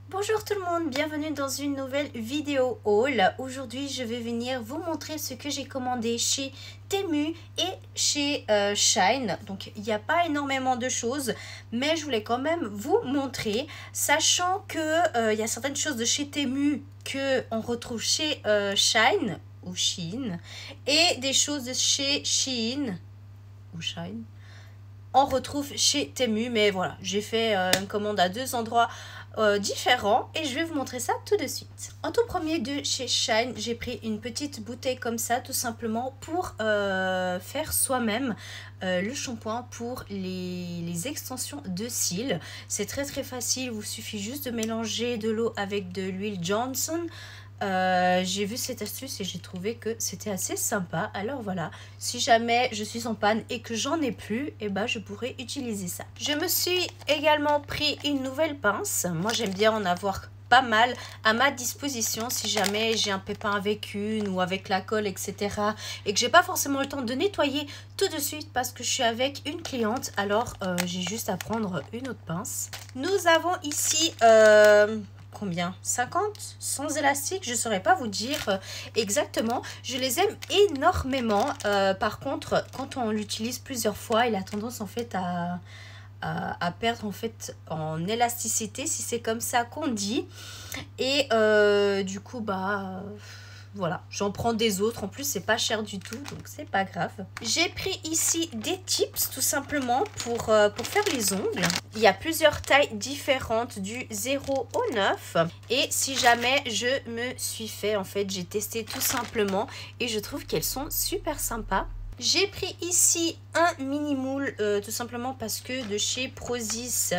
Bonjour tout le monde, bienvenue dans une nouvelle vidéo haul. Aujourd'hui je vais venir vous montrer ce que j'ai commandé chez Temu et chez Shein. Donc il n'y a pas énormément de choses, mais je voulais quand même vous montrer, sachant que il y a certaines choses de chez Temu que on retrouve chez Shein ou Shein, et des choses de chez Shein ou Shein on retrouve chez Temu. Mais voilà, j'ai fait une commande à deux endroits différents et je vais vous montrer ça tout de suite. En tout premier de chez Shein, j'ai pris une petite bouteille comme ça tout simplement pour faire soi-même le shampoing pour les extensions de cils. C'est très facile, il vous suffit juste de mélanger de l'eau avec de l'huile Johnson. J'ai vu cette astuce et j'ai trouvé que c'était assez sympa. Alors voilà, si jamais je suis en panne et que j'en ai plus, et ben je pourrais utiliser ça. Je me suis également pris une nouvelle pince. Moi j'aime bien en avoir pas mal à ma disposition si jamais j'ai un pépin avec une ou avec la colle, etc. et que j'ai pas forcément le temps de nettoyer tout de suite parce que je suis avec une cliente. Alors j'ai juste à prendre une autre pince. Nous avons ici combien 50 sans élastique, je ne saurais pas vous dire exactement. Je les aime énormément. Par contre, quand on l'utilise plusieurs fois, il a tendance en fait à perdre en fait en élasticité, si c'est comme ça qu'on dit. Et du coup, bah voilà, j'en prends des autres. En plus, c'est pas cher du tout, donc c'est pas grave. J'ai pris ici des tips tout simplement pour faire les ongles. Il y a plusieurs tailles différentes du 0 au 9. Et si jamais je me suis fait, en fait, j'ai testé tout simplement et je trouve qu'elles sont super sympas. J'ai pris ici un mini moule tout simplement parce que de chez Prozis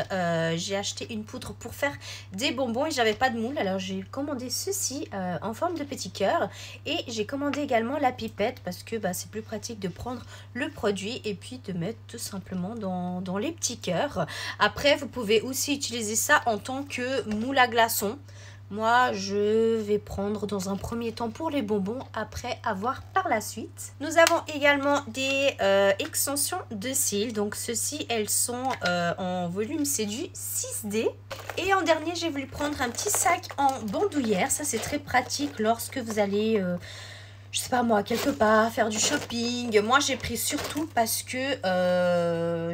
j'ai acheté une poudre pour faire des bonbons et j'avais pas de moule. Alors j'ai commandé ceci en forme de petit cœur et j'ai commandé également la pipette parce que bah, c'est plus pratique de prendre le produit et puis de mettre tout simplement dans les petits cœurs. Après vous pouvez aussi utiliser ça en tant que moule à glaçons. Moi, je vais prendre dans un premier temps pour les bonbons, après avoir par la suite. Nous avons également des extensions de cils. Donc, ceux-ci, elles sont en volume, c'est du 6D. Et en dernier, j'ai voulu prendre un petit sac en bandoulière. Ça, c'est très pratique lorsque vous allez... je sais pas moi, quelque part, faire du shopping. Moi, j'ai pris surtout parce que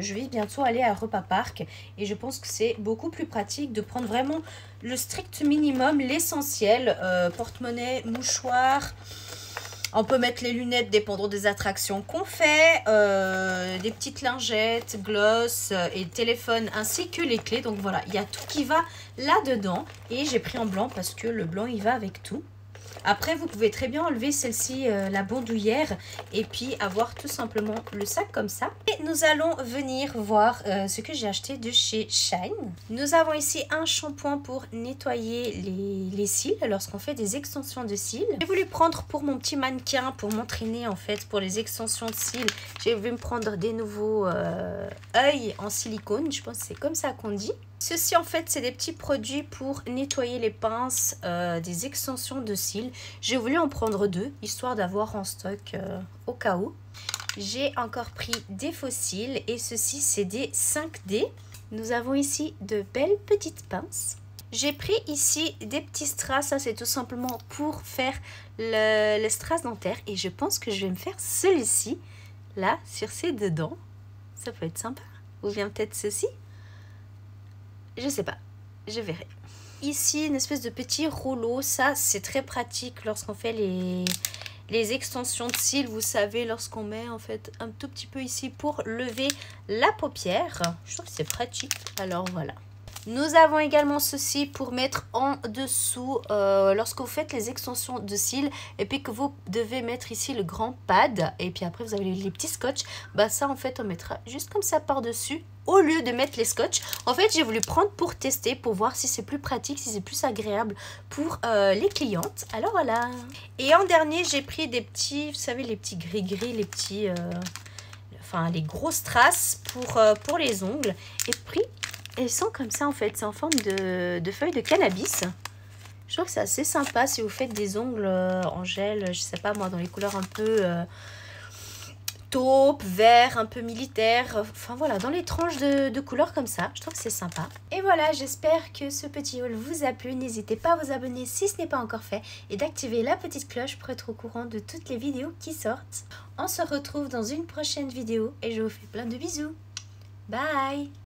je vais bientôt aller à Europa Park. Et je pense que c'est beaucoup plus pratique de prendre vraiment le strict minimum, l'essentiel. Porte-monnaie, mouchoir. On peut mettre les lunettes dépendant des attractions qu'on fait. Des petites lingettes, gloss et téléphone ainsi que les clés. Donc voilà, il y a tout qui va là-dedans. Et j'ai pris en blanc parce que le blanc, il va avec tout. Après, vous pouvez très bien enlever celle-ci, la bandoulière, et puis avoir tout simplement le sac comme ça. Et nous allons venir voir ce que j'ai acheté de chez Shein. Nous avons ici un shampoing pour nettoyer les cils lorsqu'on fait des extensions de cils. J'ai voulu prendre pour mon petit mannequin, pour m'entraîner en fait, pour les extensions de cils. J'ai voulu me prendre des nouveaux œils en silicone, je pense que c'est comme ça qu'on dit. Ceci en fait c'est des petits produits pour nettoyer les pinces des extensions de cils. J'ai voulu en prendre deux histoire d'avoir en stock au cas où. J'ai encore pris des faux cils et ceci c'est des 5D. Nous avons ici de belles petites pinces. J'ai pris ici des petits strass, ça c'est tout simplement pour faire le strass dentaire et je pense que je vais me faire celui-ci là sur ces deux dents. Ça peut être sympa. Ou bien peut-être ceci. Je sais pas, je verrai. Ici, une espèce de petit rouleau. Ça, c'est très pratique lorsqu'on fait les extensions de cils. Vous savez, lorsqu'on met en fait un tout petit peu ici pour lever la paupière. Je trouve que c'est pratique. Alors voilà. Nous avons également ceci pour mettre en dessous lorsque vous faites les extensions de cils et puis que vous devez mettre ici le grand pad et puis après vous avez les petits scotch. Bah ça en fait on mettra juste comme ça par dessus au lieu de mettre les scotch. En fait j'ai voulu prendre pour tester, pour voir si c'est plus pratique, si c'est plus agréable pour les clientes. Alors voilà. Et en dernier j'ai pris des petits, vous savez les petits gris-gris, les petits... enfin les grosses traces pour les ongles. Et puis elles sont comme ça en fait, c'est en forme de feuilles de cannabis. Je trouve que c'est assez sympa si vous faites des ongles en gel, je sais pas moi, dans les couleurs un peu taupe, vert, un peu militaire. Enfin voilà, dans les tranches de couleurs comme ça. Je trouve que c'est sympa. Et voilà, j'espère que ce petit haul vous a plu. N'hésitez pas à vous abonner si ce n'est pas encore fait et d'activer la petite cloche pour être au courant de toutes les vidéos qui sortent. On se retrouve dans une prochaine vidéo et je vous fais plein de bisous. Bye!